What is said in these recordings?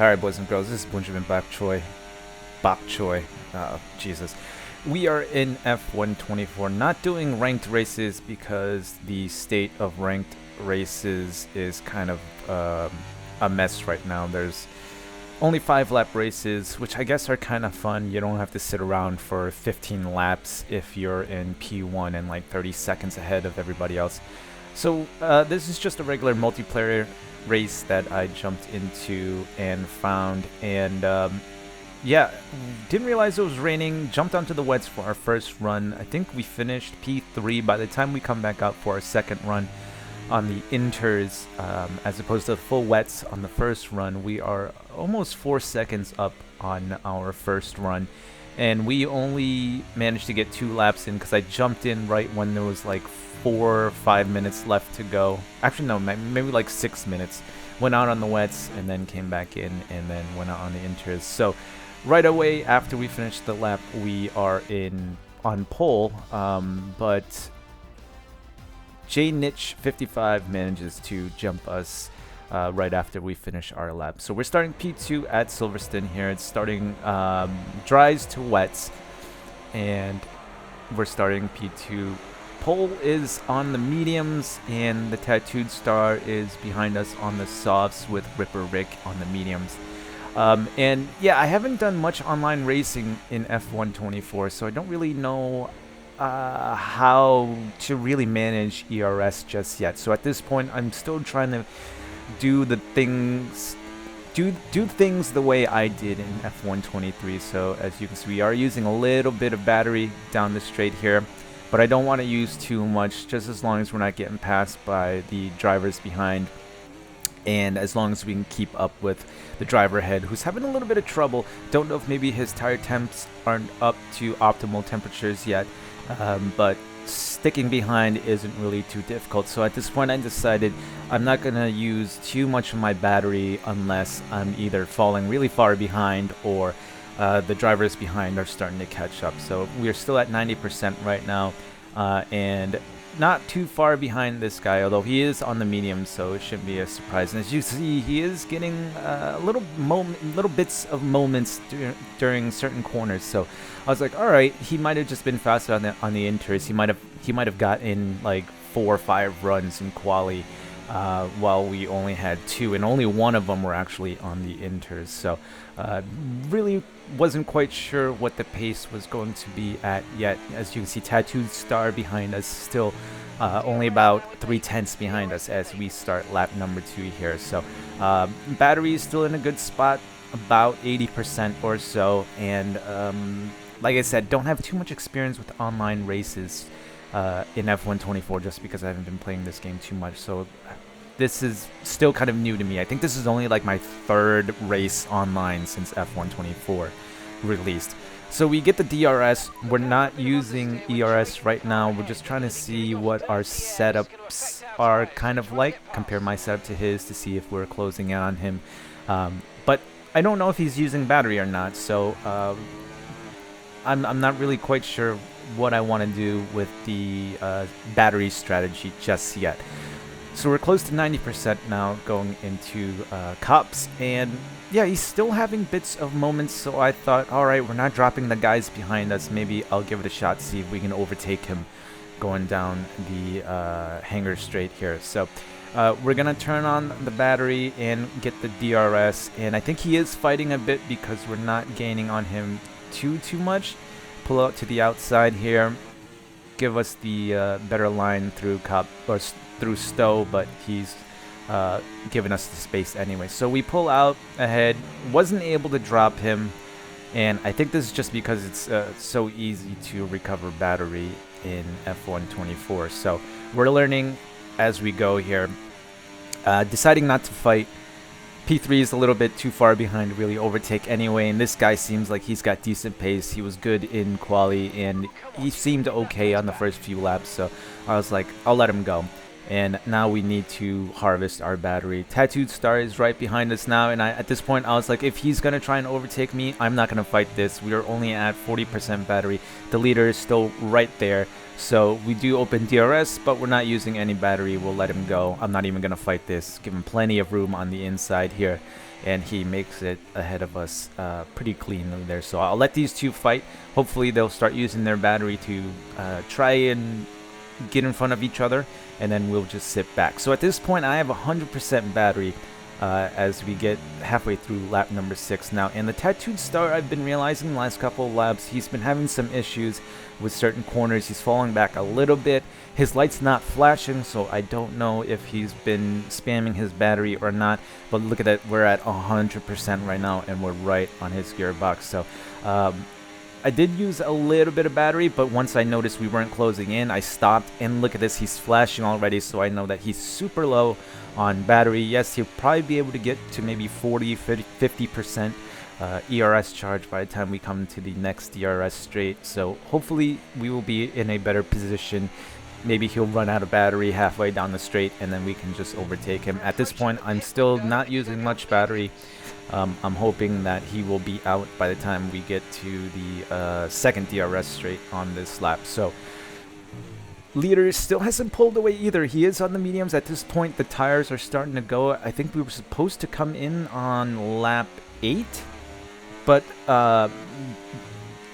Alright, boys and girls, this is Benjamin Bok Choi. Jesus. We are in F124, not doing ranked races because the state of ranked races is kind of a mess right now. There's only 5-lap races, which I guess are kind of fun. You don't have to sit around for 15 laps if you're in P1 and like 30 seconds ahead of everybody else. So this is just a regular multiplayer race that I jumped into and found, and yeah, didn't realize it was raining. Jumped onto the wets for our first run. I think we finished P3 by the time we come back out for our second run on the inters, as opposed to the full wets on the first run. We are almost 4 seconds up on our first run, and we only managed to get 2 laps in because I jumped in right when there was like 4 or 5 minutes left to go. Actually, no, maybe like 6 minutes. Went out on the wets and then came back in and then went out on the inters. So right away after we finished the lap, we are on pole, but JNitch55 manages to jump us right after we finish our lap. So we're starting P2 at Silverstone here. It's starting dries to wets, and we're starting P2. Pole is on the mediums, and the Tattooed Star is behind us on the softs with Ripper Rick on the mediums. And yeah, I haven't done much online racing in F124, so I don't really know how to really manage ERS just yet. So at this point, I'm still trying to do the things, do things the way I did in F123. So as you can see, we are using a little bit of battery down the straight here, but I don't want to use too much, just as long as we're not getting passed by the drivers behind, and as long as we can keep up with the driver ahead, who's having a little bit of trouble. Don't know if maybe his tire temps aren't up to optimal temperatures yet, but sticking behind isn't really too difficult. So at this point, I decided I'm not going to use too much of my battery unless I'm either falling really far behind or the drivers behind are starting to catch up. So we're still at 90% right now, and not too far behind this guy, although he is on the medium, so it shouldn't be a surprise. And as you see, he is getting little bits of moments during certain corners. So I was like, all right, he might have just been faster on the inters. He might have got in like 4 or 5 runs in quali, while we only had 2, and only one of them were actually on the inters. So really wasn't quite sure what the pace was going to be at yet. As you can see, Tattooed Star behind us, still only about 3/10 behind us as we start lap number 2 here. So battery is still in a good spot, about 80% or so, and like I said, don't have too much experience with online races in F124 just because I haven't been playing this game too much. So this is still kind of new to me. I think this is only like my 3rd race online since F124 released. So we get the DRS. We're not using ERS right now. We're just trying to see what our setups are kind of like, compare my setup to his to see if we're closing in on him. But I don't know if he's using battery or not, so I'm not really quite sure what I want to do with the battery strategy just yet. So we're close to 90% now going into Cups, and yeah, he's still having bits of moments. So I thought, all right, we're not dropping the guys behind us. Maybe I'll give it a shot, see if we can overtake him going down the hangar straight here. So we're gonna turn on the battery and get the DRS, and I think he is fighting a bit because we're not gaining on him too much. Pull out to the outside here, give us the better line through through Stowe, but he's giving us the space anyway. So we pull out ahead, wasn't able to drop him, and I think this is just because it's so easy to recover battery in F124. So we're learning as we go here, deciding not to fight. P3 is a little bit too far behind to really overtake anyway, and this guy seems like he's got decent pace. He was good in quali, and he seemed okay on the first few laps, so I was like, I'll let him go. And now we need to harvest our battery. Tattooed Star is right behind us now, and at this point I was like, if he's gonna try and overtake me, I'm not gonna fight this. We are only at 40% battery. The leader is still right there, so we do open DRS, but we're not using any battery. We'll let him go. I'm not even gonna fight this. Give him plenty of room on the inside here, and he makes it ahead of us pretty cleanly there. So I'll let these two fight. Hopefully they'll start using their battery to try and get in front of each other, and then we'll just sit back. So at this point I have 100% battery as we get halfway through lap number 6 now. And the Tattooed Star, I've been realizing the last couple of laps, he's been having some issues with certain corners. He's falling back a little bit. His light's not flashing, so I don't know if he's been spamming his battery or not. But look at that, we're at 100% right now, and we're right on his gearbox. So I did use a little bit of battery, but once I noticed we weren't closing in, I stopped, and look at this, he's flashing already, so I know that he's super low on battery. Yes, he'll probably be able to get to maybe 40, 50% ERS charge by the time we come to the next DRS straight, so hopefully we will be in a better position. Maybe he'll run out of battery halfway down the straight, and then we can just overtake him. At this point, I'm still not using much battery. I'm hoping that he will be out by the time we get to the second DRS straight on this lap. So leader still hasn't pulled away either. He is on the mediums at this point. The tires are starting to go. I think we were supposed to come in on lap 8, but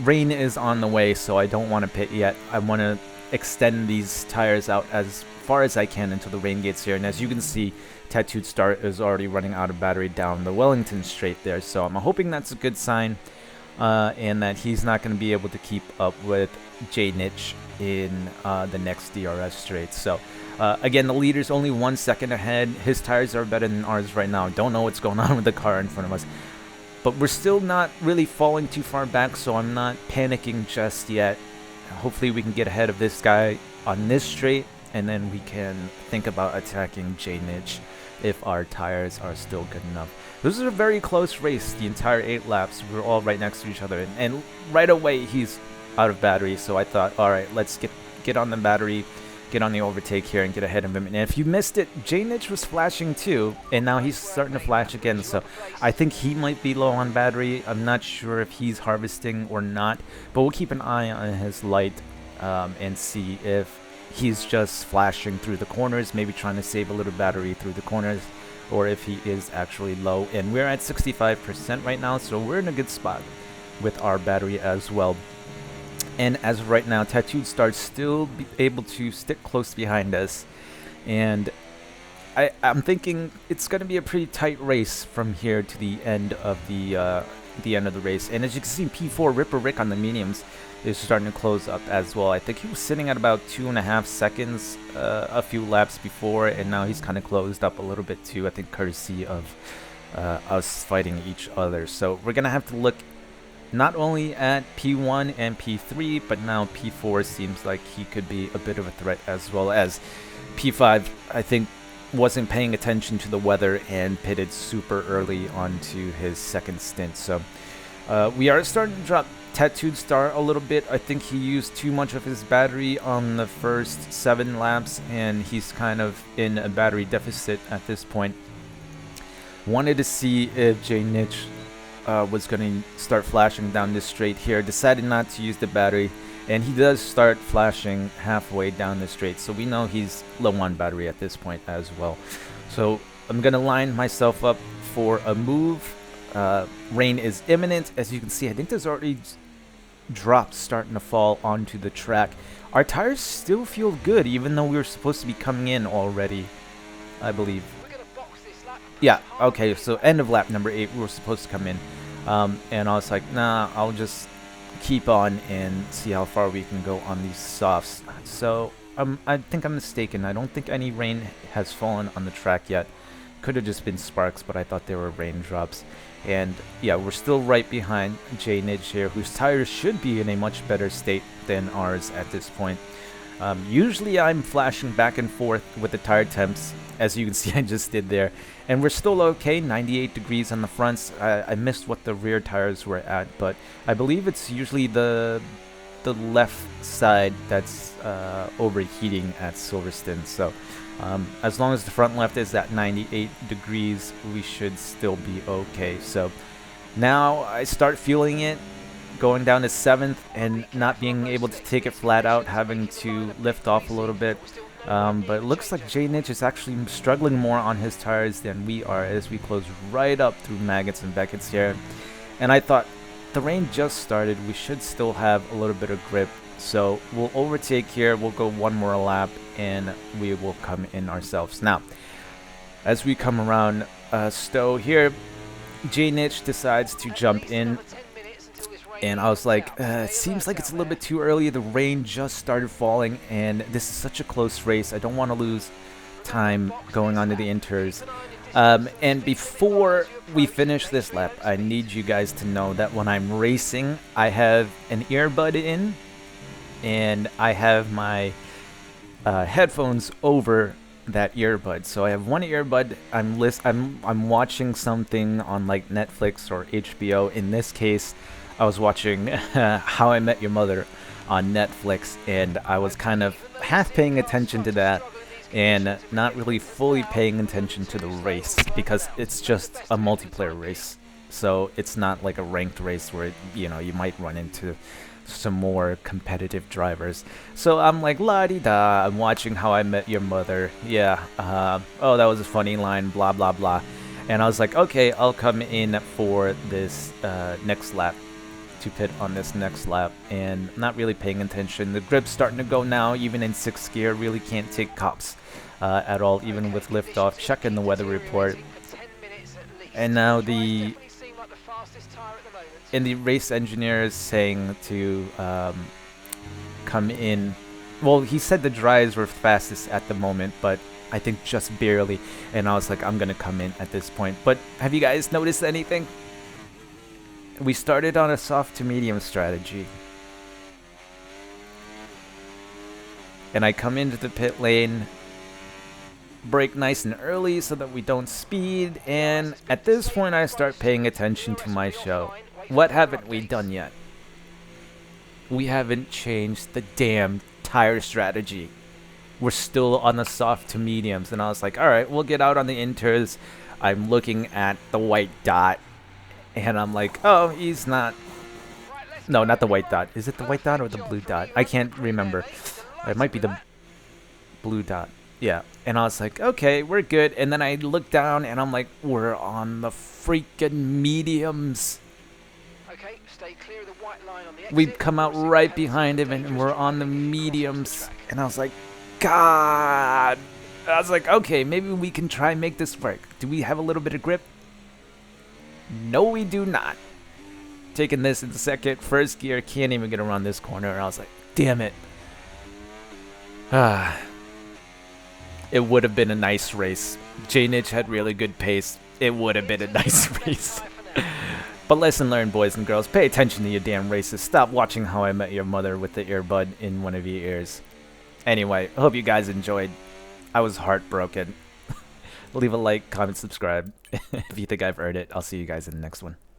rain is on the way, so I don't want to pit yet. I want to extend these tires out as far as I can until the rain gets here. And as you can see, Tattooed Star is already running out of battery down the Wellington straight there, so I'm hoping that's a good sign, and that he's not going to be able to keep up with J Niche in the next DRS straight. So again, the leader's only 1 second ahead. His tires are better than ours right now. Don't know what's going on with the car in front of us, but we're still not really falling too far back, so I'm not panicking just yet. Hopefully we can get ahead of this guy on this straight, and then we can think about attacking J Niche if our tires are still good enough. This is a very close race. The entire 8 laps, we were all right next to each other, and right away he's out of battery, so I thought, alright, let's get on the battery, get on the overtake here and get ahead of him. And if you missed it, J Niche was flashing too, and now he's starting to flash again, so I think he might be low on battery. I'm not sure if he's harvesting or not, but we'll keep an eye on his light and see if he's just flashing through the corners, maybe trying to save a little battery through the corners, or if he is actually low. And we're at 65% right now, so we're in a good spot with our battery as well. And as of right now, Tattooed Star still be able to stick close behind us, and I'm thinking it's going to be a pretty tight race from here to the end of the end of the race. And as you can see, P4 Ripper Rick on the mediums is starting to close up as well. I think he was sitting at about 2.5 seconds a few laps before, and now he's kind of closed up a little bit too, I think courtesy of us fighting each other. So we're gonna have to look not only at P1 and P3, but now P4 seems like he could be a bit of a threat, as well as P5, I think, wasn't paying attention to the weather and pitted super early onto his second stint. So we are starting to drop Tattooed Star a little bit. I think he used too much of his battery on the first 7 laps, and he's kind of in a battery deficit at this point. Wanted to see if J Niche was going to start flashing down this straight here. Decided not to use the battery, and he does start flashing halfway down the straight, so we know he's low on battery at this point as well. So I'm going to line myself up for a move. Rain is imminent. As you can see, I think there's already drops starting to fall onto the track. Our tires still feel good, even though we were supposed to be coming in already, I believe. Yeah, okay, so end of lap number 8, we were supposed to come in. And I was like, nah, I'll just keep on and see how far we can go on these softs. So I think I'm mistaken. I don't think any rain has fallen on the track yet. Could have just been sparks, but I thought they were raindrops. And yeah, we're still right behind J Niche here, whose tires should be in a much better state than ours at this point. Usually I'm flashing back and forth with the tire temps, as you can see I just did there. And we're still okay, 98 degrees on the fronts. I missed what the rear tires were at, but I believe it's usually the left side that's overheating at Silverstone. So As long as the front left is at 98 degrees, we should still be okay. So now I start feeling it, going down to 7th and not being able to take it flat out, having to lift off a little bit. But it looks like J-Niche is actually struggling more on his tires than we are as we close right up through Maggots and Beckett's here. And I thought, the rain just started, we should still have a little bit of grip. So we'll overtake here, we'll go one more lap, and we will come in ourselves. Now, as we come around Stowe here, J-Niche decides to jump in. And I was like, it seems like it's a little bit too early. The rain just started falling, and this is such a close race. I don't want to lose time going on to the inters. And before we finish this lap, I need you guys to know that when I'm racing, I have an earbud in, and I have my headphones over that earbud. So I have one earbud. I'm watching something on like Netflix or HBO. In this case, I was watching How I Met Your Mother on Netflix, and I was kind of half paying attention to that and not really fully paying attention to the race because it's just a multiplayer race. So it's not like a ranked race where, you know, you might run into some more competitive drivers. So I'm like, la-di-da, I'm watching How I Met Your Mother. Yeah, oh, that was a funny line, blah, blah, blah. And I was like, okay, I'll come in for this next lap, to pit on this next lap, and not really paying attention. The grip's starting to go now, even in 6th gear. Really can't take cops at all, even with liftoff. Checking the weather report. And now the race engineer is saying to come in. Well, he said the dries were fastest at the moment, but I think just barely. And I was like, I'm gonna come in at this point. But have you guys noticed anything? We started on a soft to medium strategy. And I come into the pit lane, brake nice and early so that we don't speed, and at this point I start paying attention to my show. What haven't we done yet? We haven't changed the damn tire strategy. We're still on the soft to mediums, and I was like, alright, we'll get out on the inters. I'm looking at the white dot, and I'm like, oh, he's not... No, not the white dot. Is it the white dot or the blue dot? I can't remember. It might be the blue dot. Yeah. And I was like, okay, we're good. And then I look down, and I'm like, we're on the freaking mediums. Okay, stay clear of the white line on the exit. We've come out right behind him, and we're on the mediums. And I was like, God. I was like, okay, maybe we can try and make this work. Do we have a little bit of grip? No, we do not. Taking this in second, 1st gear, can't even get around this corner. And I was like, damn it. It would have been a nice race. J-Niche had really good pace. It would have been a nice race. But lesson learned, boys and girls. Pay attention to your damn races. Stop watching How I Met Your Mother with the earbud in one of your ears. Anyway, I hope you guys enjoyed. I was heartbroken. Leave a like, comment, subscribe if you think I've earned it. I'll see you guys in the next one.